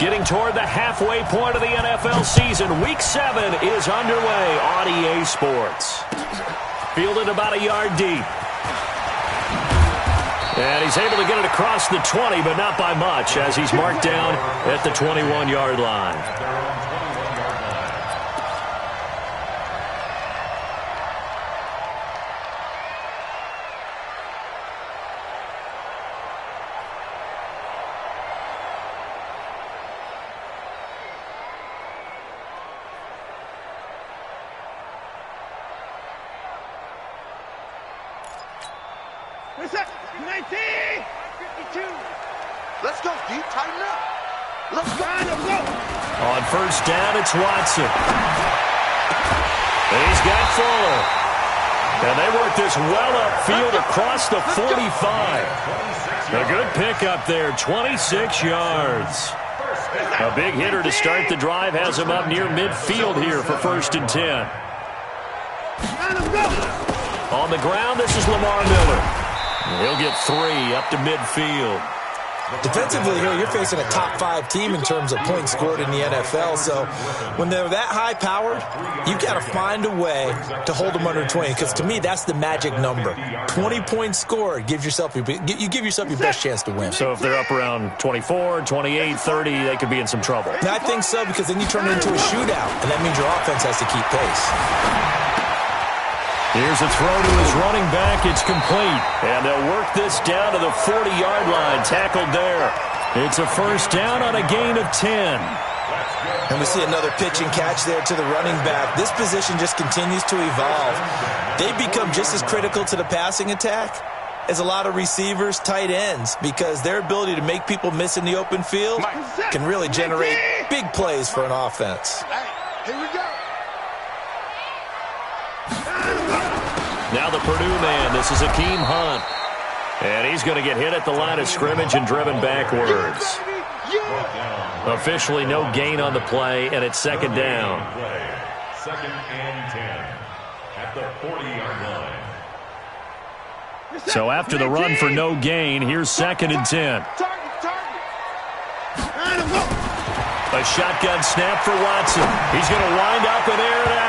Getting toward the halfway point of the NFL season. Week 7 is underway on EA Sports. Fielded about a yard deep. And he's able to get it across the 20, but not by much, as he's marked down at the 21-yard line. Let's go, deep, tighten up. Let's go. On first down, it's Watson. He's got Fuller. And they work this well upfield across the 45. A good pickup there, 26 yards. A big hitter to start the drive has him up near midfield here for 1st and 10. On the ground, this is Lamar Miller. He'll get 3 up to midfield. Defensively here, you're facing a top 5 team in terms of points scored in the NFL. So when they're that high-powered, you got to find a way to hold them under 20. Because to me, that's the magic number. 20 points scored gives yourself you give yourself your best chance to win. So if they're up around 24, 28, 30, they could be in some trouble. And I think so, because then you turn it into a shootout, and that means your offense has to keep pace. Here's a throw to his running back. It's complete. And they'll work this down to the 40-yard line. Tackled there. It's a first down on a gain of 10. And we see another pitch and catch there to the running back. This position just continues to evolve. They become just as critical to the passing attack as a lot of receivers, tight ends, because their ability to make people miss in the open field can really generate big plays for an offense. Here we go. Now the Purdue man, this is Akeem Hunt. And he's going to get hit at the line of scrimmage and driven backwards. Officially no gain on the play, and it's 2nd down. 2nd and 10 at the 40-yard line. So after the run for no gain, here's 2nd and 10. A shotgun snap for Watson. He's going to wind up and air it out.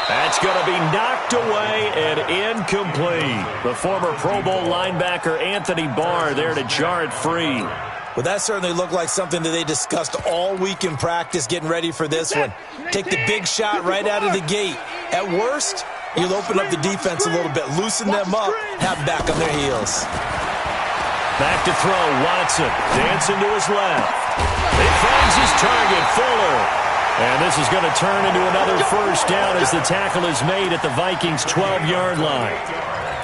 That's going to be knocked away and incomplete. The former Pro Bowl linebacker Anthony Barr there to jar it free. Well, that certainly looked like something that they discussed all week in practice getting ready for this one. Take the big shot right out of the gate. At worst, you'll open up the defense a little bit, loosen them up, have them back on their heels. Back to throw, Watson, dancing to his left. He finds his target, Fuller. And this is going to turn into another first down as the tackle is made at the Vikings' 12-yard line.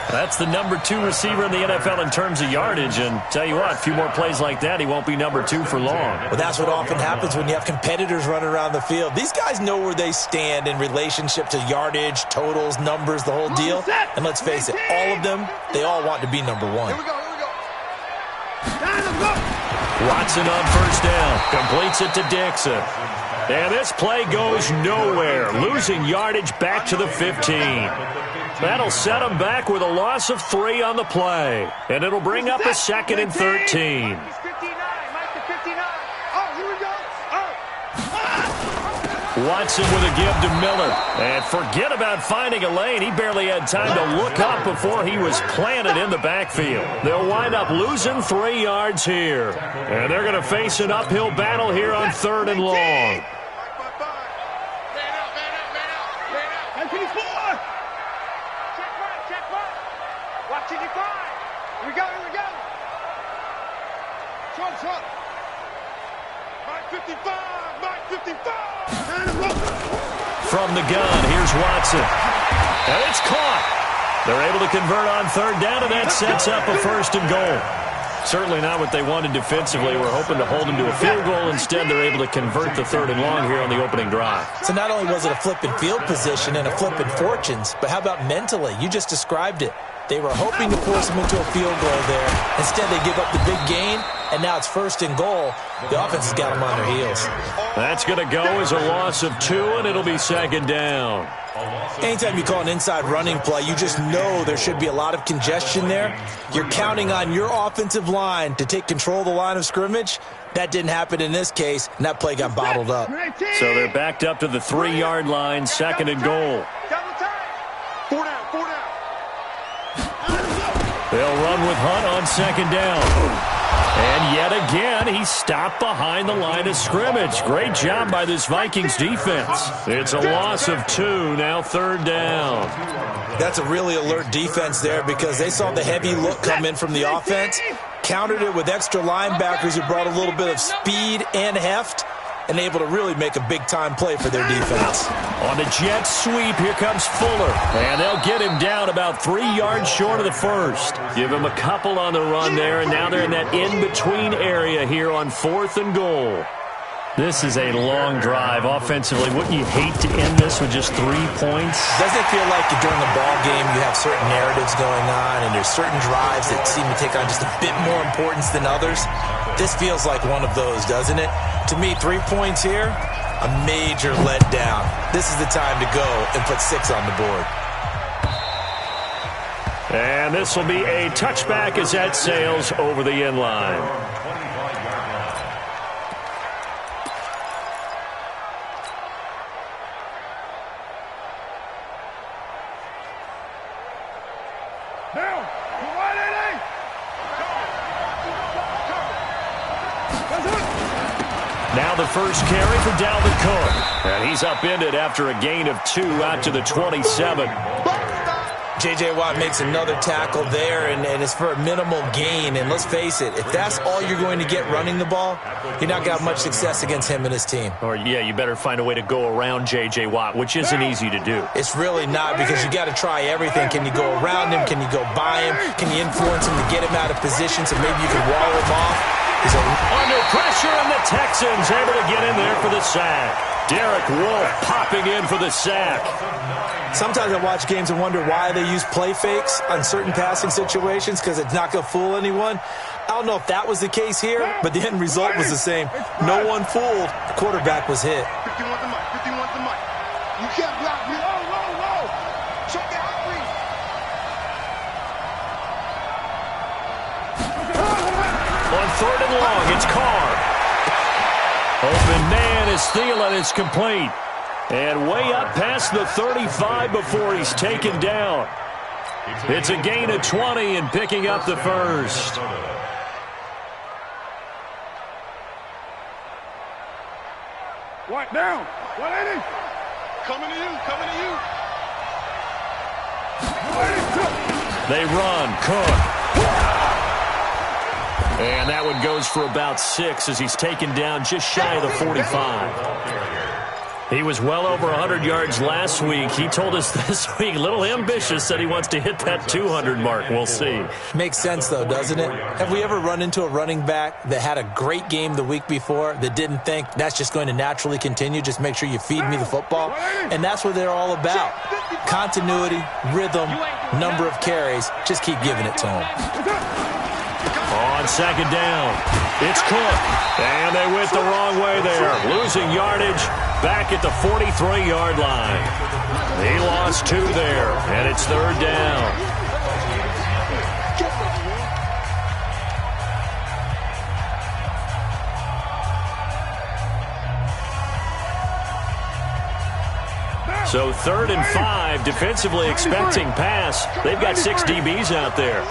That's the number 2 receiver in the NFL in terms of yardage. And tell you what, a few more plays like that, he won't be number 2 for long. Well, that's what often happens when you have competitors running around the field. These guys know where they stand in relationship to yardage, totals, numbers, the whole deal. And let's face it, all of them, they all want to be number 1. Here we go. Watson on first down. Completes it to Dixon. And this play goes nowhere. Losing yardage back to the 15. That'll set him back with a loss of 3 on the play. And it'll bring up a 2nd and 13. Watson with a give to Miller. And forget about finding a lane. He barely had time to look up before he was planted in the backfield. They'll wind up losing 3 yards here. And they're going to face an uphill battle here on 3rd and long. From the gun, here's Watson. And it's caught. They're able to convert on 3rd down, and that sets up a 1st and goal. Certainly not what they wanted defensively. We're hoping to hold them to a field goal. Instead, they're able to convert the 3rd and long here on the opening drive. So not only was it a flipping field position and a flipping fortunes, but how about mentally? You just described it. They were hoping to force him into a field goal there. Instead, they give up the big gain, and now it's 1st and goal. The offense has got them on their heels. That's going to go as a loss of 2, and it'll be 2nd down. Anytime you call an inside running play, you just know there should be a lot of congestion there. You're counting on your offensive line to take control of the line of scrimmage. That didn't happen in this case, and that play got bottled up. So they're backed up to the 3-yard line, 2nd and goal. 4 down, 4 down. They'll run with Hunt on 2nd down. And yet again, he's stopped behind the line of scrimmage. Great job by this Vikings defense. It's a loss of 2, now 3rd down. That's a really alert defense there because they saw the heavy look come in from the offense, countered it with extra linebackers who brought a little bit of speed and heft, and able to really make a big-time play for their defense. On the jet sweep, here comes Fuller. And they'll get him down about 3 yards short of the first. Give him a couple on the run there, and now they're in that in-between area here on 4th and goal. This is a long drive offensively. Wouldn't you hate to end this with just 3 points? Doesn't it feel like during the ball game you have certain narratives going on and there's certain drives that seem to take on just a bit more importance than others? This feels like one of those, doesn't it? To me, 3 points here, a major letdown. This is the time to go and put 6 on the board. And this will be a touchback as that sails over the end line. Now the first carry for Dalvin Cook. And he's upended after a gain of 2 out to the 27. J.J. Watt makes another tackle there, and it's for a minimal gain. And let's face it, if that's all you're going to get running the ball, you're not going to have much success against him and his team. Or, yeah, you better find a way to go around J.J. Watt, which isn't easy to do. It's really not, because you got to try everything. Can you go around him? Can you go by him? Can you influence him to get him out of position so maybe you can wall him off? He's under pressure, and the Texans able to get in there for the sack. Derek Wolfe popping in for the sack. Sometimes I watch games and wonder why they use play fakes on certain passing situations, because it's not going to fool anyone. I don't know if that was the case here, but the end result was the same. No one fooled. The quarterback was hit. 51 the mic, 51 the mic. You can't block me. Oh. Check it out, please. On 3rd and long, it's Carr. Open man is Thielen. It's complete. And way up past the 35 before he's taken down. It's a gain of 20 and picking up the first. What now? 180. Coming to you. They run. Cook. And that one goes for about 6 as he's taken down just shy of the 45. He was well over 100 yards last week. He told us this week, a little ambitious, said he wants to hit that 200 mark. We'll see. Makes sense, though, doesn't it? Have we ever run into a running back that had a great game the week before that didn't think that's just going to naturally continue? Just make sure you feed me the football. And that's what they're all about. Continuity, rhythm, number of carries. Just keep giving it to them. On 2nd down, it's Cook. And they went the wrong way there. Losing yardage back at the 43-yard line. He lost 2 there, and it's 3rd down. So 3rd and 5, defensively expecting pass. They've got 6 DBs out there.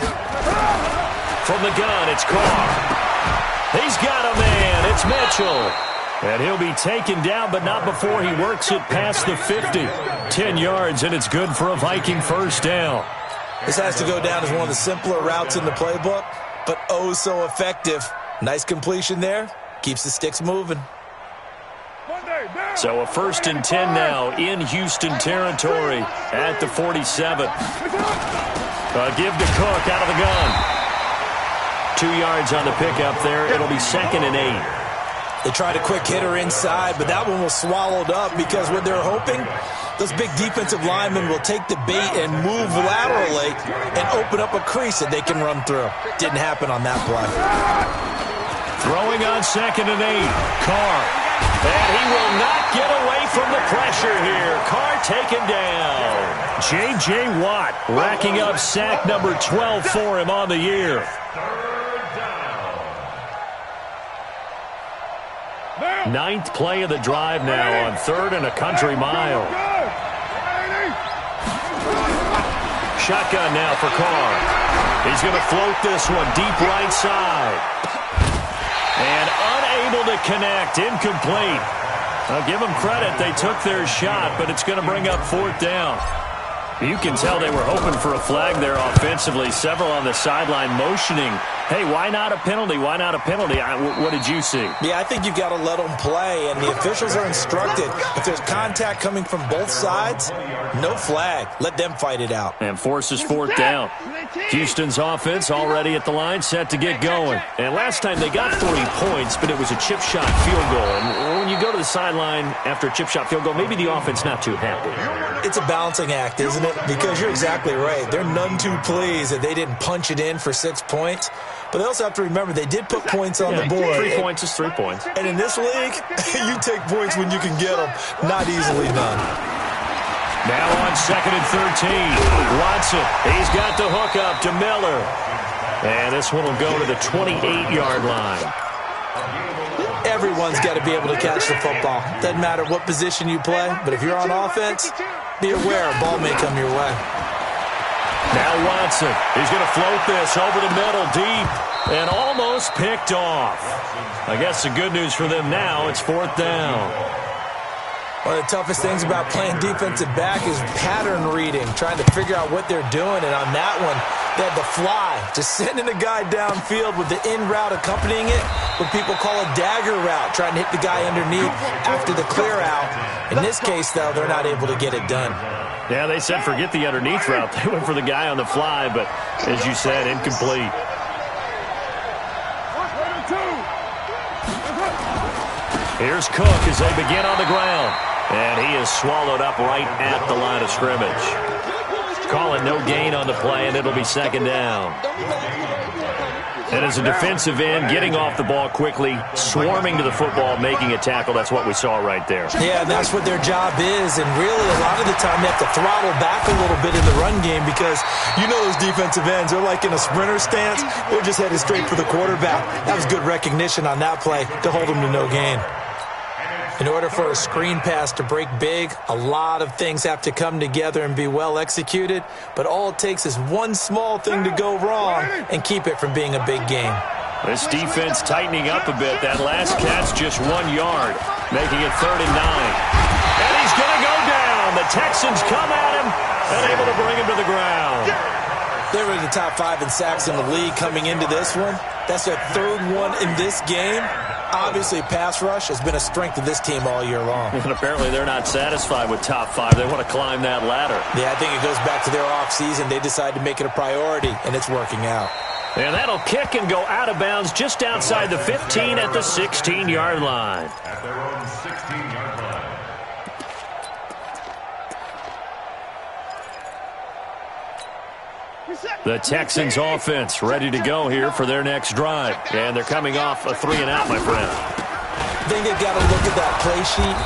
From the gun, it's Carr. He's got a man. It's Mitchell. And he'll be taken down, but not before he works it past the 50. 10 yards, and it's good for a Viking first down. This has to go down as one of the simpler routes in the playbook, but oh so effective. Nice completion there. Keeps the sticks moving. So a 1st and 10 now in Houston territory at the 47. Give to Cook out of the gun. 2 yards on the pickup there. It'll be 2nd and 8. They tried a quick hitter inside, but that one was swallowed up because what they're hoping, those big defensive linemen will take the bait and move laterally and open up a crease that they can run through. Didn't happen on that play. Throwing on 2nd and 8. Carr. And he will not get away from the pressure here. Carr taken down. J.J. Watt racking up sack number 12 for him on the year. Ninth play of the drive now on 3rd and a country mile. Shotgun now for Carr. He's going to float this one deep right side. And unable to connect. Incomplete. I'll give them credit. They took their shot, but it's going to bring up 4th down. You can tell they were hoping for a flag there offensively. Several on the sideline motioning, hey, why not a penalty? Why not a penalty? What did you see? Yeah, I think you've got to let them play, and the officials are instructed. If there's contact coming from both sides, no flag. Let them fight it out. And forces 4th down. Houston's offense already at the line, set to get going. And last time they got 40 points, but it was a chip shot field goal. And when you go to the sideline after a chip shot field goal, maybe the offense not too happy. It's a balancing act, isn't it? Because you're exactly right. They're none too pleased that they didn't punch it in for 6 points. But they also have to remember they did put points on the board. 3 points is 3 points. And in this league, you take points when you can get them. Not easily done. Now on 2nd and 13. Watson, he's got the hook up to Miller. And this one will go to the 28-yard line. Everyone's got to be able to catch the football. Doesn't matter what position you play, but if you're on offense, be aware a ball may come your way. Now Watson, he's going to float this over the middle deep and almost picked off. I guess the good news for them now, it's 4th down. One of the toughest things about playing defensive back is pattern reading, trying to figure out what they're doing. And on that one, they had the fly, just sending a guy downfield with the in route accompanying it, what people call a dagger route, trying to hit the guy underneath after the clear out. In this case, though, they're not able to get it done. Yeah, they said forget the underneath route. They went for the guy on the fly, but as you said, incomplete. Here's Cook as they begin on the ground. And he is swallowed up right at the line of scrimmage. Calling no gain on the play, and it'll be 2nd down. And as a defensive end, getting off the ball quickly, swarming to the football, making a tackle, that's what we saw right there. Yeah, and that's what their job is. And really, a lot of the time, they have to throttle back a little bit in the run game because you know those defensive ends, they're like in a sprinter stance. They're just headed straight for the quarterback. That was good recognition on that play to hold them to no gain. In order for a screen pass to break big, a lot of things have to come together and be well executed, but all it takes is one small thing to go wrong and keep it from being a big game. This defense tightening up a bit. That last catch just 1 yard, making it 3rd and 9. And he's going to go down. The Texans come at him and able to bring him to the ground. They were in the top 5 in sacks in the league coming into this one. That's their 3rd one in this game. Obviously, pass rush has been a strength of this team all year long. And apparently they're not satisfied with top 5. They want to climb that ladder. Yeah, I think it goes back to their offseason. They decided to make it a priority, and it's working out. And that'll kick and go out of bounds just outside the 15 at the 16-yard line. At their own 16-yard line. The Texans offense ready to go here for their next drive. And they're coming off a 3-and-out, my friend. I think they've got to look at that play sheet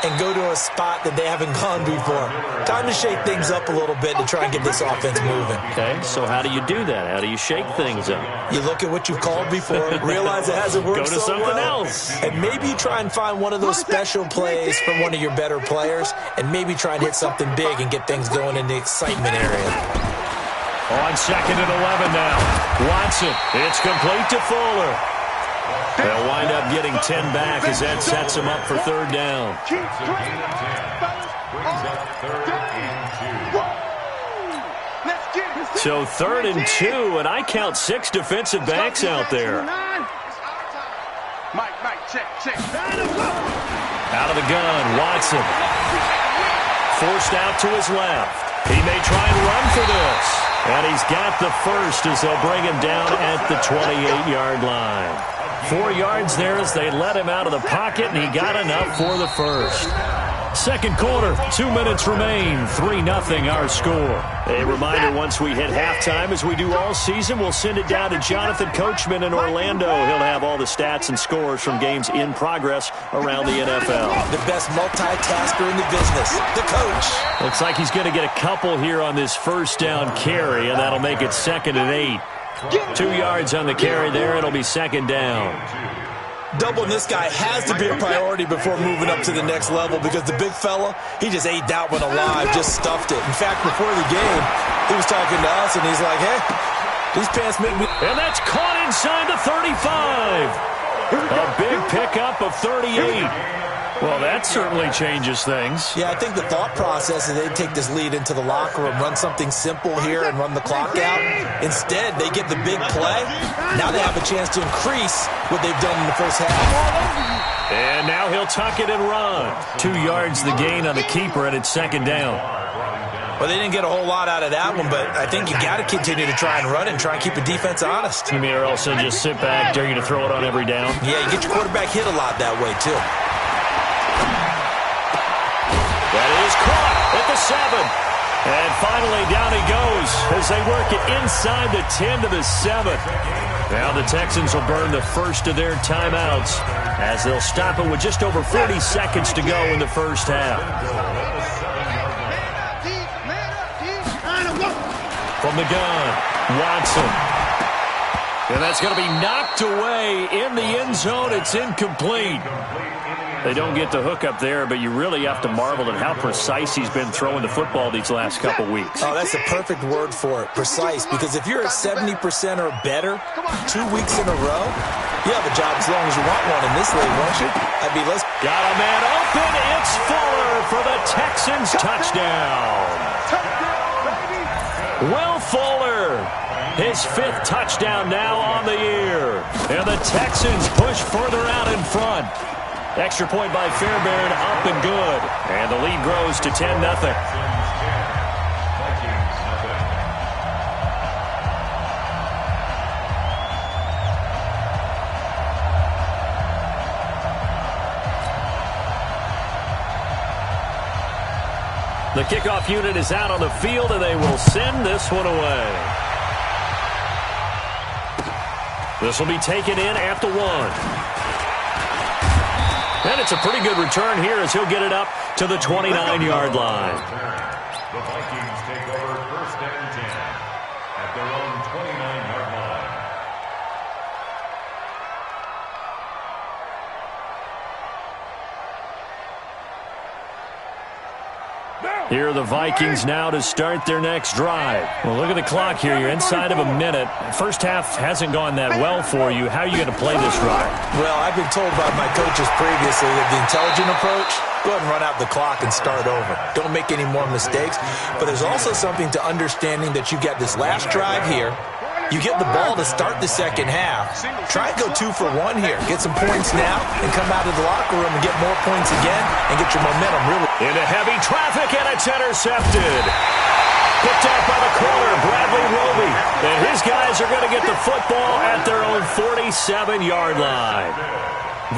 and go to a spot that they haven't gone before. Time to shake things up a little bit to try and get this offense moving. Okay, so how do you do that? How do you shake things up? You look at what you've called before, realize it hasn't worked Go to so something well, else. and maybe try and find one of those special plays from one of your better players, and maybe try and hit something big and get things going in the excitement area. On 2nd and 11 now. Watson, it's complete to Fuller. They'll wind up getting 10 back as that sets them up for 3rd down. So 3rd and 2, and I count 6 defensive backs out there. Out of the gun, Watson. Forced out to his left. He may try and run for this. And he's got the first as they'll bring him down at the 28-yard line. 4 yards there as they let him out of the pocket, and he got enough for the first. Second quarter, 2 minutes remain, 3-0 our score. A reminder, once we hit halftime, as we do all season, we'll send it down to Jonathan Coachman in Orlando. He'll have all the stats and scores from games in progress around the NFL. The best multitasker in the business, the coach. Looks like he's going to get a couple here on this first down carry, and that'll make it 2nd and 8. 2 yards on the carry there. It'll be 2nd down. Doubling this guy has to be a priority before moving up to the next level because the big fella, he just ate that one alive, just stuffed it. In fact, before the game, he was talking to us, and he's like, hey, these pants make me... And that's caught inside the 35. A big pickup of 38. Well, that certainly changes things. Yeah, I think the thought process is they'd take this lead into the locker room, run something simple here and run the clock out. Instead, they get the big play. Now they have a chance to increase what they've done in the first half. And now he'll tuck it and run. 2 yards the gain on the keeper, and it's 2nd down. Well, they didn't get a whole lot out of that one, but I think you got to continue to try and run and try and keep the defense honest. You mean, or else just sit back, dare you to throw it on every down? Yeah, you get your quarterback hit a lot that way, too. That is caught at the 7. And finally down he goes as they work it inside the 10 to the 7. Now the Texans will burn the first of their timeouts as they'll stop it with just over 40 seconds to go in the first half. From the gun, Watson. And that's going to be knocked away in the end zone. It's incomplete. They don't get the hook up there, but you really have to marvel at how precise he's been throwing the football these last couple weeks. Oh, that's the perfect word for it, precise. Because if you're at 70% or better 2 weeks in a row, you have a job as long as you want one in this league, won't you? Got a man open. It's Fuller for the Texans touchdown. Will Fuller, his 5th touchdown now on the year. And the Texans push further out in front. Extra point by Fairbairn, up and good. And the lead grows to 10-0. The kickoff unit is out on the field, and they will send this one away. This will be taken in at the 1. And it's a pretty good return here as he'll get it up to the 29-yard line. The Vikings take over 1st and 10 at their own 29-yard line. Here are the Vikings now to start their next drive. Well, look at the clock here. You're inside of a minute. First half hasn't gone that well for you. How are you going to play this drive? Well, I've been told by my coaches previously that the intelligent approach, go ahead and run out the clock and start over. Don't make any more mistakes. But there's also something to understanding that you get this last drive here. You get the ball to start the second half. Try and go 2 for 1 here. Get some points now and come out of the locker room and get more points again and get your momentum really. Into heavy traffic, and it's intercepted. Picked up by the corner, Bradley Roby. And his guys are going to get the football at their own 47-yard line.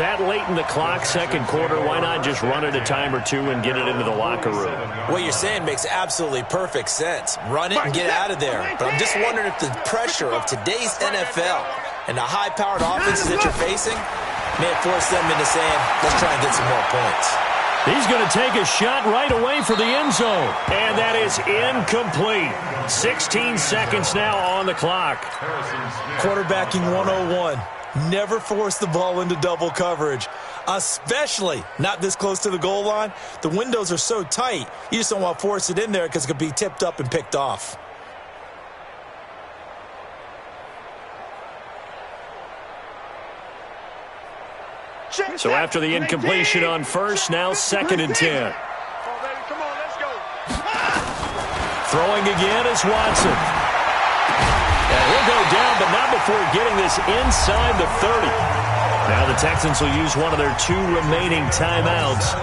That late in the clock, second quarter, why not just run it a time or two and get it into the locker room? What you're saying makes absolutely perfect sense. Run it and get out of there. But I'm just wondering if the pressure of today's NFL and the high-powered offenses that you're facing may force them into saying, let's try and get some more points. He's going to take a shot right away for the end zone. And that is incomplete. 16 seconds now on the clock. Quarterbacking 101. Never force the ball into double coverage, especially not this close to the goal line. The windows are so tight, you just don't want to force it in there because it could be tipped up and picked off. So after the incompletion on first, now 2nd and 10. Throwing again is Watson. And he'll go down, but not before getting this inside the 30. Now the Texans will use one of their 2 remaining timeouts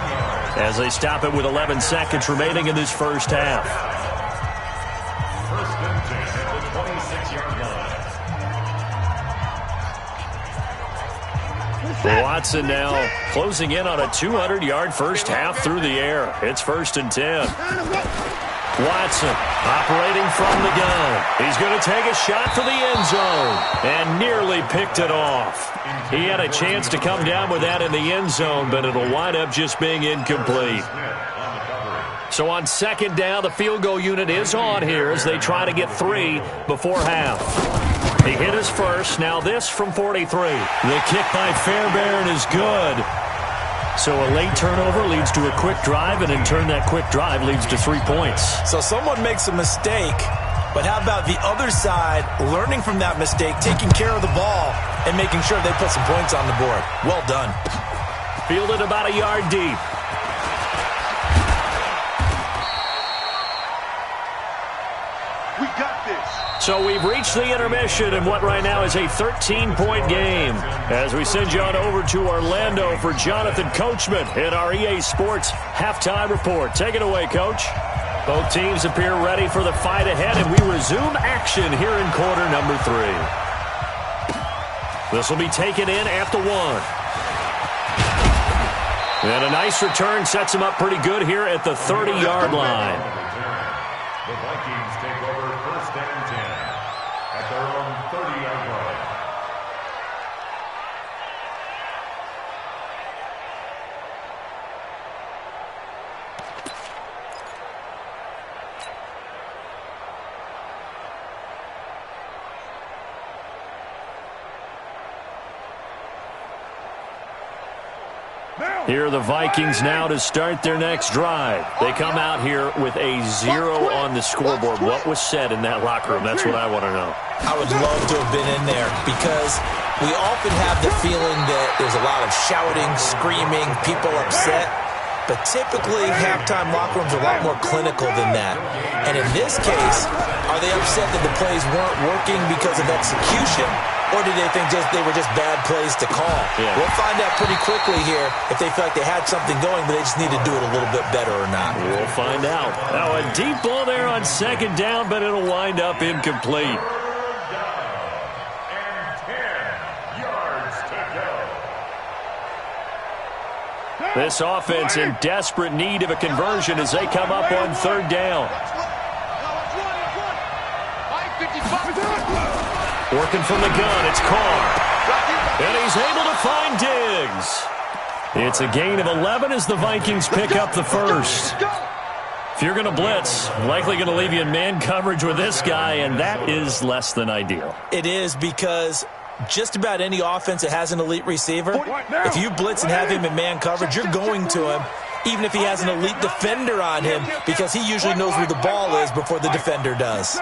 as they stop it with 11 seconds remaining in this first half. 1st and 10 at the 26-yard line. Watson now closing in on a 200-yard first half through the air. It's 1st and 10. Watson operating from the gun. He's going to take a shot for the end zone and nearly picked it off. He had a chance to come down with that in the end zone, but it'll wind up just being incomplete. So on 2nd down, the field goal unit is on here as they try to get 3 before half. He hit his first. Now this from 43. The kick by Fairbairn is good. So a late turnover leads to a quick drive, and in turn that quick drive leads to 3 points. So someone makes a mistake, but how about the other side learning from that mistake, taking care of the ball, and making sure they put some points on the board? Well done. Fielded about a yard deep. We got this. So we've reached the intermission in what right now is a 13-point game. As we send you on over to Orlando for Jonathan Coachman in our EA Sports Halftime Report. Take it away, Coach. Both teams appear ready for the fight ahead, and we resume action here in quarter number 3. This will be taken in at the 1. And a nice return sets him up pretty good here at the 30-yard line. The Vikings take over 1st and 10 at their own 30-yard line. Here are the Vikings now to start their next drive. They come out here with a 0 on the scoreboard. What was said in that locker room? That's what I want to know. I would love to have been in there because we often have the feeling that there's a lot of shouting, screaming, people upset. But typically, halftime locker rooms are a lot more clinical than that. And in this case, are they upset that the plays weren't working because of execution? Or did they think they were just bad plays to call? Yeah. We'll find out pretty quickly here if they feel like they had something going, but they just need to do it a little bit better or not. We'll find out. Now a deep ball there on 2nd down, but it'll wind up incomplete. 3rd down and 10 yards to go. This offense in desperate need of a conversion as they come up on 3rd down. Working from the gun, it's Carr. And he's able to find Diggs. It's a gain of 11 as the Vikings pick up the first. If you're going to blitz, likely going to leave you in man coverage with this guy, and that is less than ideal. It is because just about any offense that has an elite receiver, if you blitz and have him in man coverage, you're going to him, even if he has an elite defender on him, because he usually knows where the ball is before the defender does.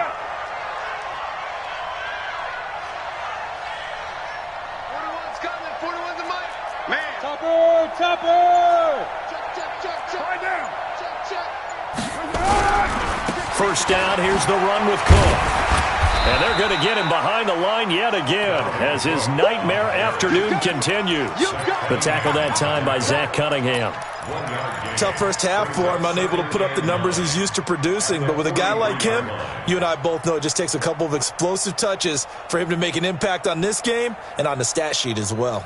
Topper! First down, here's the run with Cook. And they're going to get him behind the line yet again as his nightmare afternoon continues. The tackle that time by Zach Cunningham. Tough first half for him, unable to put up the numbers he's used to producing. But with a guy like him, you and I both know it just takes a couple of explosive touches for him to make an impact on this game and on the stat sheet as well.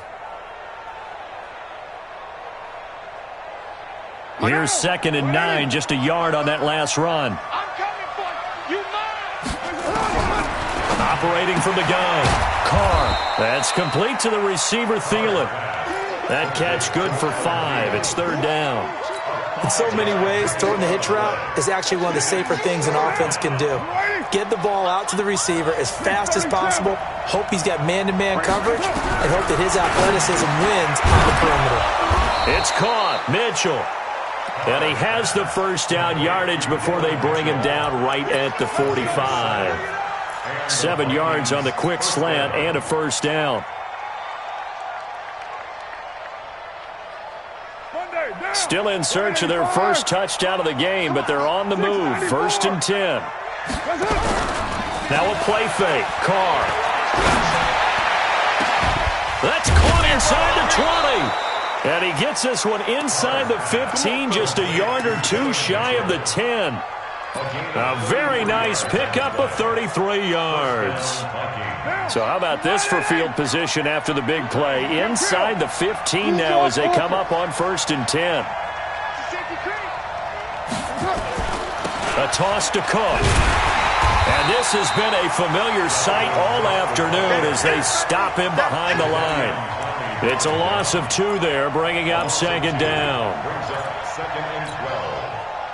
Here's 2nd and 9, just a yard on that last run. I'm coming for you. Operating from the gun, Carr. That's complete to the receiver, Thielen. That catch good for 5. It's 3rd down. In so many ways, throwing the hitch route is actually one of the safer things an offense can do. Get the ball out to the receiver as fast as possible, hope he's got man-to-man coverage, and hope that his athleticism wins on the perimeter. It's caught, Mitchell. And he has the first down yardage before they bring him down right at the 45. 7 yards on the quick slant and a first down. Still in search of their first touchdown of the game, but they're on the move. 1st and 10. Now a play fake. Carr. That's caught inside the 20. And he gets this one inside the 15, just a yard or 2 shy of the 10. A very nice pickup of 33 yards. So how about this for field position after the big play? Inside the 15 now as they come up on 1st and 10. A toss to Cook. And this has been a familiar sight all afternoon as they stop him behind the line. It's a loss of 2 there, bringing up 2nd down. Brings up 2nd and 12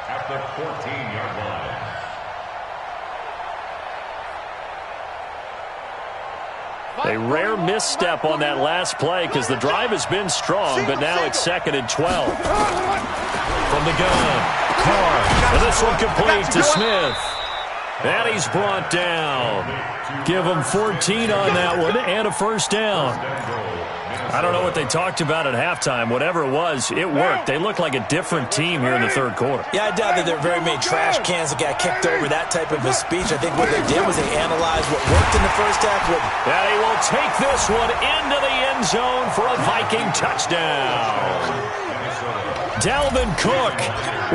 at the 14-yard line. A rare misstep on that last play because the drive has been strong, but now it's 2nd and 12. From the gun, Carr. And this one complete to Smith. And he's brought down. Give him 14 on that one and a 1st down. I don't know what they talked about at halftime. Whatever it was, it worked. They look like a different team here in the 3rd quarter. Yeah, I doubt that there are very many trash cans that got kicked over that type of a speech. I think what they did was they analyzed what worked in the first half. And he will take this one into the end zone for a Viking touchdown. Dalvin Cook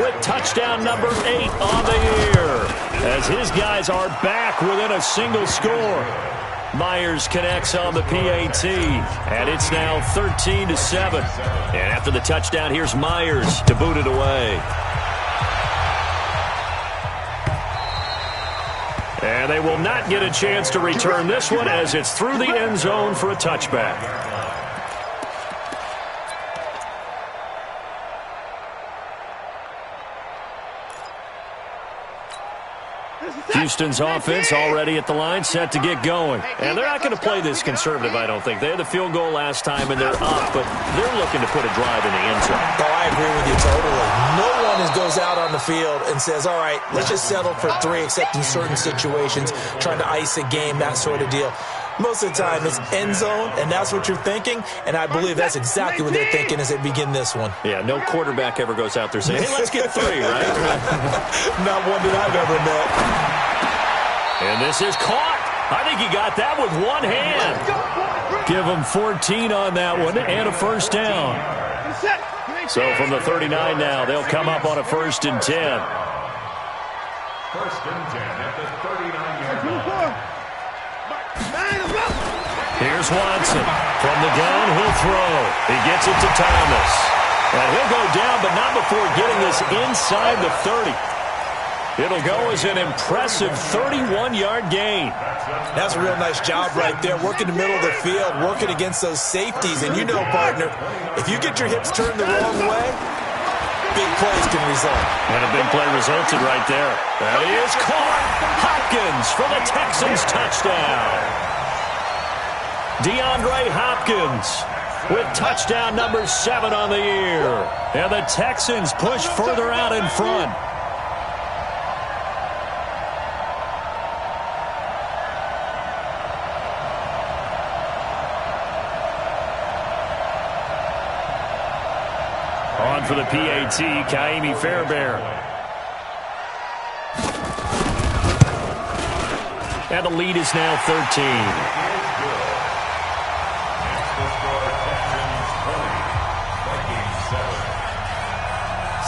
with touchdown number 8 on the year as his guys are back within a single score. Myers connects on the PAT, and it's now 13-7. And after the touchdown, here's Myers to boot it away. And they will not get a chance to return this one as it's through the end zone for a touchback. Houston's offense already at the line, set to get going. And they're not going to play this conservative, I don't think. They had the field goal last time, and they're up, but they're looking to put a drive in the end zone. Oh, I agree with you totally. No one goes out on the field and says, all right, let's just settle for 3, except in certain situations, trying to ice a game, that sort of deal. Most of the time, it's end zone, and that's what you're thinking, and I believe that's exactly what they're thinking as they begin this one. Yeah, no quarterback ever goes out there saying, hey, let's get 3, right? Not one that I've ever met. And this is caught. I think he got that with one hand. Give him 14 on that one and a 1st down. So from the 39 now, they'll come up on a 1st and 10. 1st and 10 at the 39-yard line. Here's Watson. From the gun, he'll throw. He gets it to Thomas. And he'll go down, but not before getting this inside the 30. It'll go as an impressive 31-yard gain. That's a real nice job right there, working the middle of the field, working against those safeties. And you know, partner, if you get your hips turned the wrong way, big plays can result. And a big play resulted right there. And he is caught. Hopkins for the Texans touchdown. DeAndre Hopkins with touchdown number 7 on the year. And the Texans push further out in front. On for the PAT, Kaimi Fairbairn. And the lead is now 13.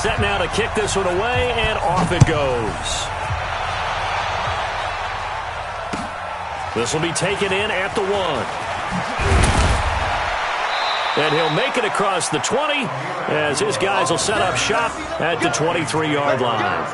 Set now to kick this one away, and off it goes. This will be taken in at the 1. And he'll make it across the 20 as his guys will set up shop at the 23-yard line.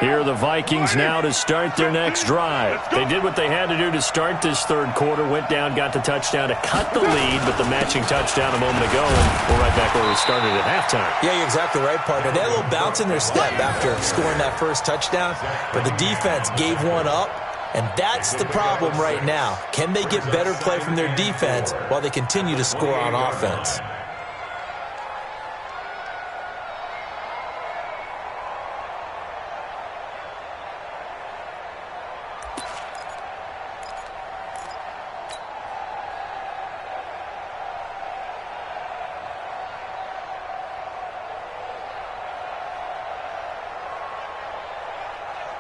Here are the Vikings now to start their next drive. They did what they had to do to start this 3rd quarter, went down, got the touchdown to cut the lead, but the matching touchdown a moment ago, and we're right back where we started at halftime. Yeah, you're exactly right, partner. They had a little bounce in their step after scoring that first touchdown, but the defense gave one up, and that's the problem right now. Can they get better play from their defense while they continue to score on offense?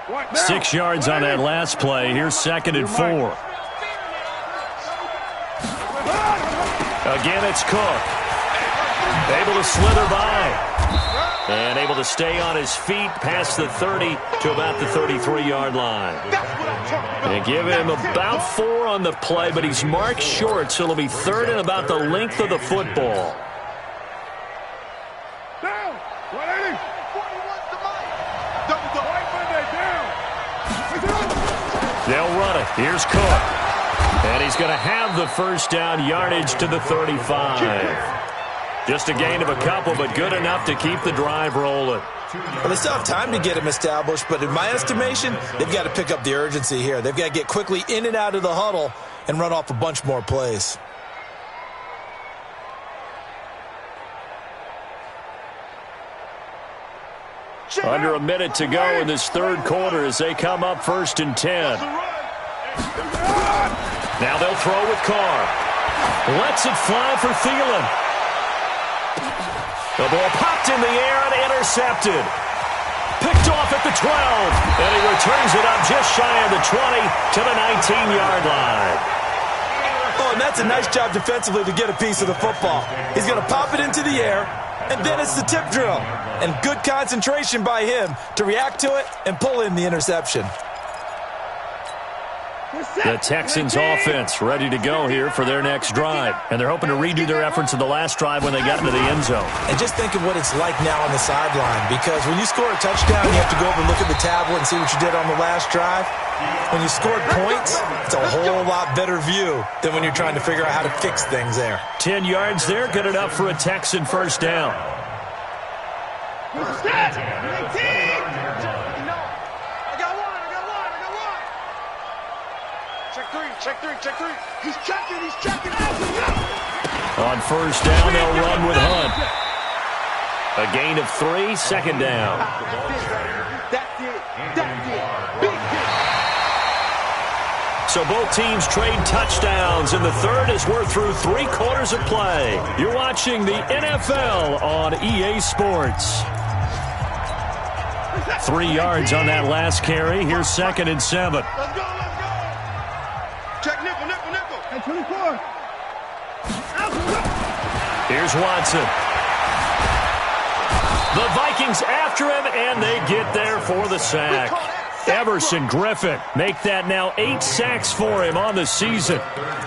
What? 6 yards on that last play. Here's 2nd and 4. A Again, it's Cook. Able to slither by. And able to stay on his feet past the 30 to about the 33-yard line. They give him about 4 on the play, but he's marked short, so it'll be 3rd and about the length of the football. Down. 180. 41 to Mike. Double the white Monday down. They'll run it. Here's Cook. And he's going to have the first down yardage to the 35. Just a gain of a couple, but good enough to keep the drive rolling. Well, they still have time to get him established, but in my estimation, they've got to pick up the urgency here. They've got to get quickly in and out of the huddle and run off a bunch more plays. Under a minute to go in this third quarter as they come up 1st and 10. Now they'll throw with Carr. Lets it fly for Thielen. The ball popped in the air and intercepted. Picked off at the 12. And he returns it up just shy of the 20 to the 19-yard line. Oh, and that's a nice job defensively to get a piece of the football. He's going to pop it into the air, and then it's the tip drill. And good concentration by him to react to it and pull in the interception. The Texans offense ready to go here for their next drive. And they're hoping to redo their efforts of the last drive when they got into the end zone. And just think of what it's like now on the sideline, because when you score a touchdown, you have to go over and look at the tablet and see what you did on the last drive. When you scored points, it's a whole lot better view than when you're trying to figure out how to fix things there. 10 yards there, good enough for a Texan first down. Check three. He's checking. On first down, they'll run with Hunt. A gain of 3, second down. That's it. Big hit. So both teams trade touchdowns, and the third as we're through 3 quarters of play. You're watching the NFL on EA Sports. 3 yards on that last carry. Here's 2nd and 7. Let's go. Check nickel. Hey, 24. Here's Watson. The Vikings after him, and they get there for the sack. Everson Griffin make that now 8 sacks for him on the season.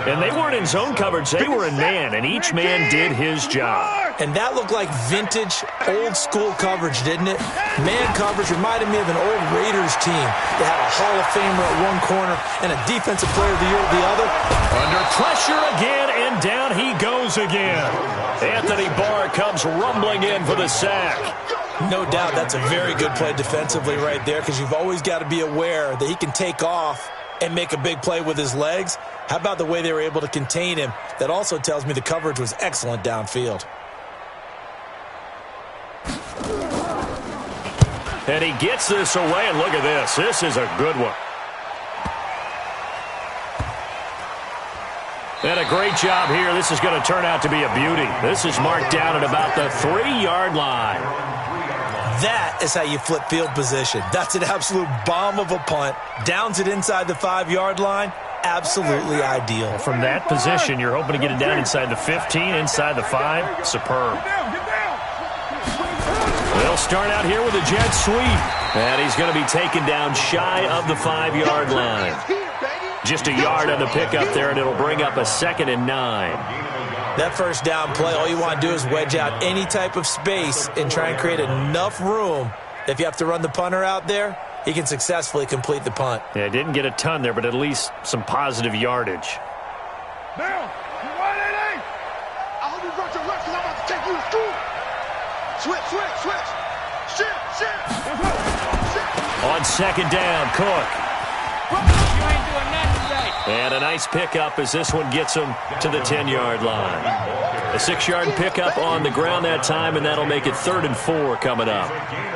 And they weren't in zone coverage. They were in man, and each man did his job. And that looked like vintage, old-school coverage, didn't it? Man coverage reminded me of an old Raiders team that had a Hall of Famer at one corner and a Defensive Player of the Year at the other. Under pressure again, and down he goes again. Anthony Barr comes rumbling in for the sack. No doubt that's a very good play defensively right there, because you've always got to be aware that he can take off and make a big play with his legs. How about the way they were able to contain him? That also tells me the coverage was excellent downfield. And he gets this away, and look at this. This is a good one. And a great job here. This is going to turn out to be a beauty. This is marked down at about the 3-yard line. That is how you flip field position. That's an absolute bomb of a punt. Downs it inside the 5-yard line. Absolutely ideal. From that position, you're hoping to get it down inside the 15, inside the 5. Superb. They'll start out here with a jet sweep. And he's going to be taken down shy of the 5-yard line. Just a yard on the pickup there, and it'll bring up a 2nd and 9. That first down play, all you want to do is wedge out any type of space and try and create enough room. If you have to run the punter out there, he can successfully complete the punt. Yeah, didn't get a ton there, but at least some positive yardage. Now, 180. I hope you brought your reps, because I'm about to take you to school. Switch. Shift. On 2nd down, Cook. You ain't doing nothing today. And a nice pickup as this one gets him to the 10-yard line. A 6-yard pickup on the ground that time, and that'll make it 3rd and 4 coming up.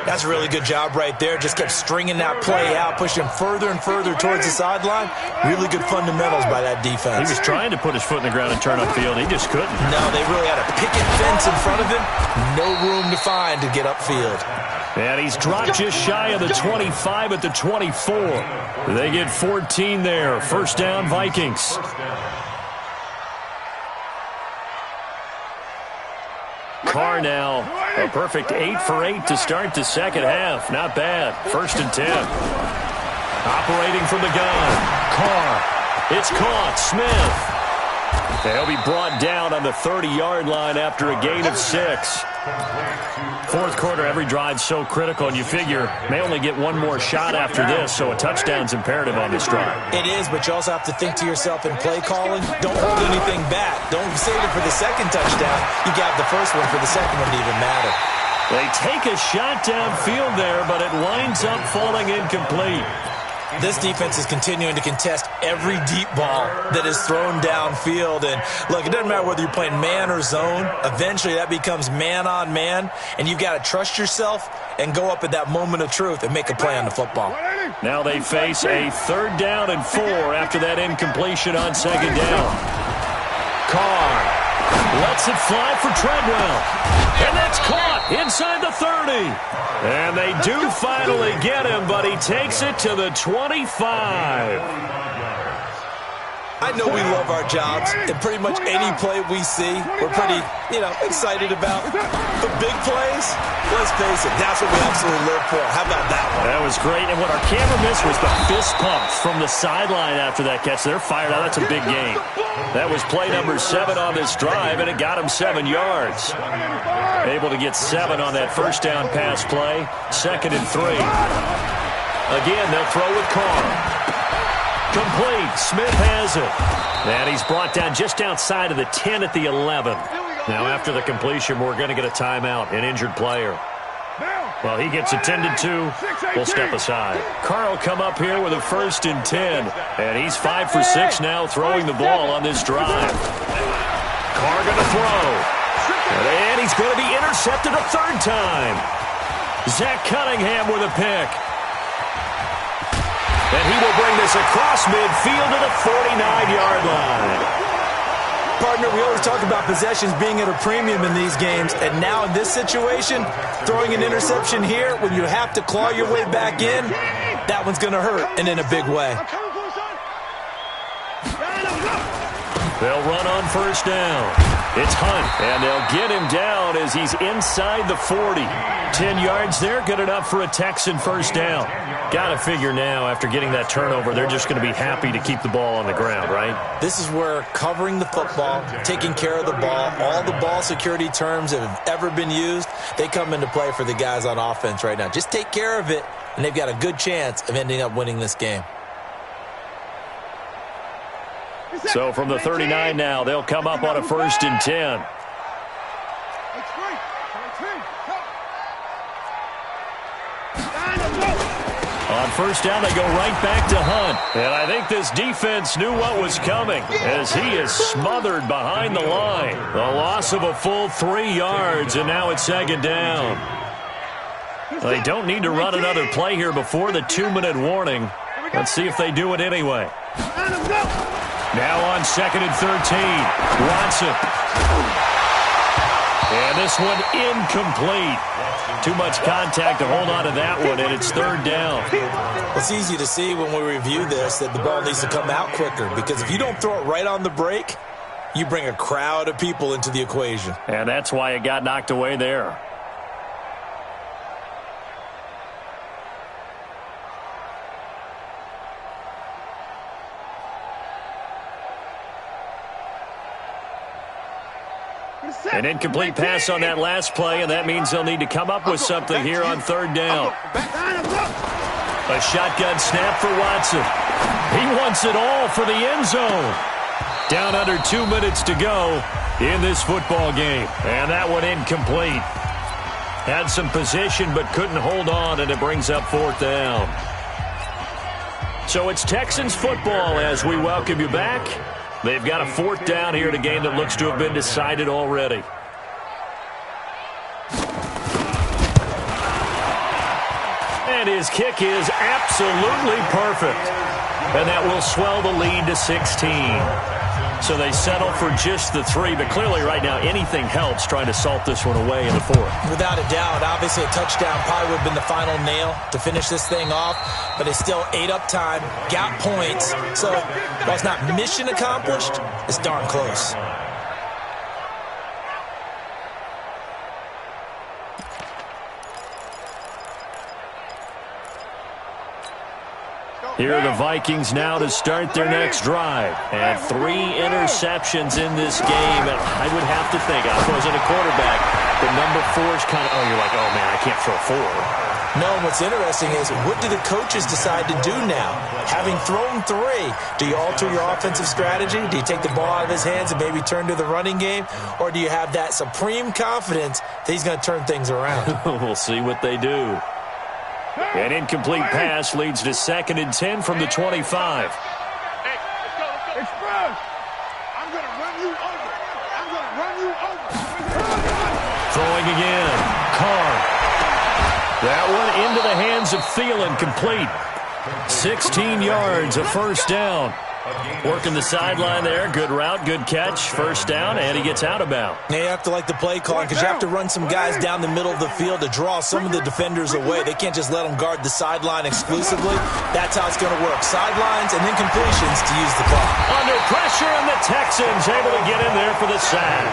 That's a really good job right there. Just kept stringing that play out, pushing him further and further towards the sideline. Really good fundamentals by that defense. He was trying to put his foot in the ground and turn upfield. He just couldn't. No, they really had a picket fence in front of him. No room to find to get upfield. And he's dropped just shy of the 25 at the 24. They get 14 there. First down, Vikings. Carr now, a perfect 8 for 8 to start the second half. Not bad. 1st and 10. Operating from the gun. Carr. It's caught. Smith. They'll be brought down on the 30-yard line after a gain of 6. Fourth quarter, every drive so critical, and you figure may only get one more shot after this, so a touchdown's imperative on this drive. It is, but you also have to think to yourself in play calling, don't hold anything back. Don't save it for the second touchdown. You got the first one for the second one to even matter. They take a shot downfield there, but it winds up falling incomplete. This defense is continuing to contest every deep ball that is thrown downfield. And, look, it doesn't matter whether you're playing man or zone. Eventually, that becomes man-on-man, and you've got to trust yourself and go up at that moment of truth and make a play on the football. Now they face a 3rd down and 4 after that incompletion on 2nd down. Carr lets it fly for Treadwell. And that's caught inside the 30. And they do finally get him, but he takes it to the 25. I know we love our jobs, and pretty much any play we see, we're pretty, excited about. But big plays, let's face it, that's what we absolutely live for. How about that one? That was great, and what our camera missed was the fist pumps from the sideline after that catch. They're fired out. That's a big gain. That was play number 7 on this drive, and it got him 7 yards. Able to get 7 on that 1st down pass play. 2nd and 3. Again, they'll throw with Carr. Complete. Smith has it. And he's brought down just outside of the 10 at the 11. Now, after the completion, we're going to get a timeout, an injured player. Well, he gets attended to. We'll step aside. Carr will come up here with a 1st and 10. And he's 5 for 6 now throwing the ball on this drive. Carr going to throw. And he's going to be intercepted a 3rd time. Zach Cunningham with a pick. And he will bring this across midfield to the 49-yard line. Partner, we always talk about possessions being at a premium in these games, and now in this situation, throwing an interception here when you have to claw your way back in, that one's going to hurt, and in a big way. They'll run on 1st down. It's Hunt, and they'll get him down as he's inside the 40. 10 yards there, good enough for a Texan 1st down. Got to figure now, after getting that turnover, they're just going to be happy to keep the ball on the ground, right? This is where covering the football, taking care of the ball, all the ball security terms that have ever been used, they come into play for the guys on offense right now. Just take care of it, and they've got a good chance of ending up winning this game. So from the 39 now, they'll come up on a 1st and 10. On 1st down, they go right back to Hunt. And I think this defense knew what was coming as he is smothered behind the line. The loss of a full 3 yards, and now it's 2nd down. They don't need to run another play here before the 2-minute warning. Let's see if they do it anyway. Now on 2nd and 13, Watson. And this one incomplete. Too much contact to hold on to that one, and it's 3rd down. Well, it's easy to see when we review this that the ball needs to come out quicker, because if you don't throw it right on the break, you bring a crowd of people into the equation. And that's why it got knocked away there. An incomplete pass on that last play, and that means they'll need to come up with something here on 3rd down. A shotgun snap for Watson. He wants it all for the end zone. Down under 2 minutes to go in this football game. And that one incomplete. Had some position but couldn't hold on, and it brings up 4th down. So it's Texans football as we welcome you back. They've got a 4th down here in a game that looks to have been decided already. And his kick is absolutely perfect. And that will swell the lead to 16. So they settle for just the 3, but clearly right now anything helps trying to salt this one away in the 4th. Without a doubt, obviously a touchdown probably would have been the final nail to finish this thing off, but it's still 8 up time, got points, so while it's not mission accomplished, it's darn close. Here are the Vikings now to start their next drive. And 3 interceptions in this game. And I would have to think, I wasn't a quarterback, but number 4 is kind of, you're like, oh, man, I can't throw 4. No, and what's interesting is, what do the coaches decide to do now? Having thrown 3, do you alter your offensive strategy? Do you take the ball out of his hands and maybe turn to the running game? Or do you have that supreme confidence that he's going to turn things around? We'll see what they do. An incomplete pass leads to 2nd and 10 from the 25. Express. I'm going to run you over. I'm going to run you over. Throwing again. Carr. That one into the hands of Thielen, complete. 16 yards, a first down. Working the sideline there. Good route, good catch. First down, and he gets out of bounds. Now you have to like the play calling because you have to run some guys down the middle of the field to draw some of the defenders away. They can't just let them guard the sideline exclusively. That's how it's going to work. Sidelines and then completions to use the clock. Under pressure, and the Texans able to get in there for the sack.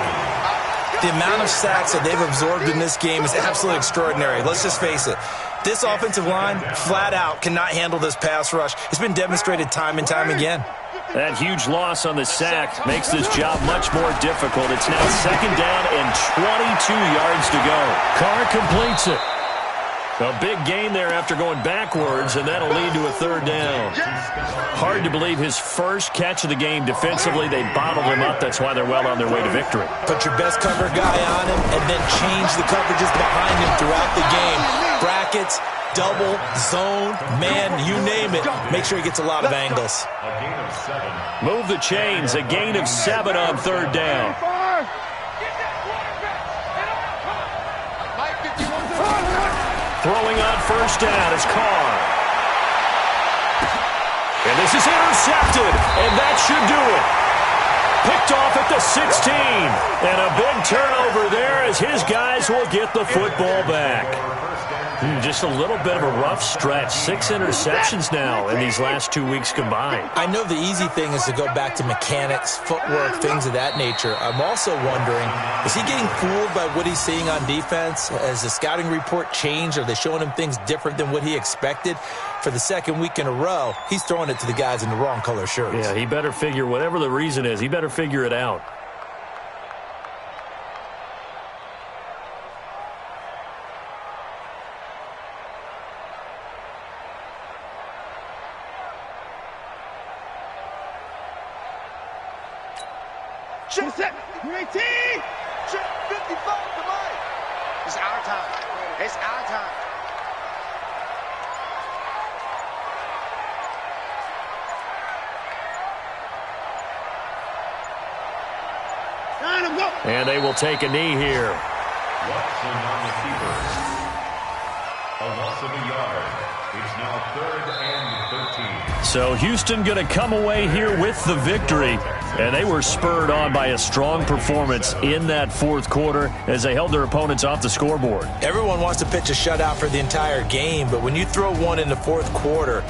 The amount of sacks that they've absorbed in this game is absolutely extraordinary. Let's just face it. This offensive line, flat out, cannot handle this pass rush. It's been demonstrated time and time again. That huge loss on the sack makes this job much more difficult. It's now 2nd down and 22 yards to go. Carr completes it. A big gain there after going backwards, and that'll lead to a 3rd down. Hard to believe his first catch of the game defensively. They bottled him up. That's why they're well on their way to victory. Put your best cover guy on him and then change the coverages behind him throughout the game. Brackets, double, zone, man, you name it. Make sure he gets a lot of angles. A gain of 7. Move the chains. A gain of 7 on 3rd down. Throwing on first down is Carr. And this is intercepted, and that should do it. Picked off at the 16. And a big turnover there as his guys will get the football back. Just a little bit of a rough stretch. 6 interceptions now in these last 2 weeks combined. I know the easy thing is to go back to mechanics, footwork, things of that nature. I'm also wondering, is he getting fooled by what he's seeing on defense? Has the scouting report changed? Are they showing him things different than what he expected? For the 2nd week in a row, he's throwing it to the guys in the wrong color shirts. Yeah, he better figure, whatever the reason is, he better figure it out. Check set. UAT. Check 55 to Mike. It's our time. It's our time. And they will take a knee here. Watson on the keeper. A loss of a yard. It's now 3rd and 13. So Houston going to come away here with the victory. And they were spurred on by a strong performance in that 4th quarter as they held their opponents off the scoreboard. Everyone wants to pitch a shutout for the entire game, but when you throw one in the 4th quarter,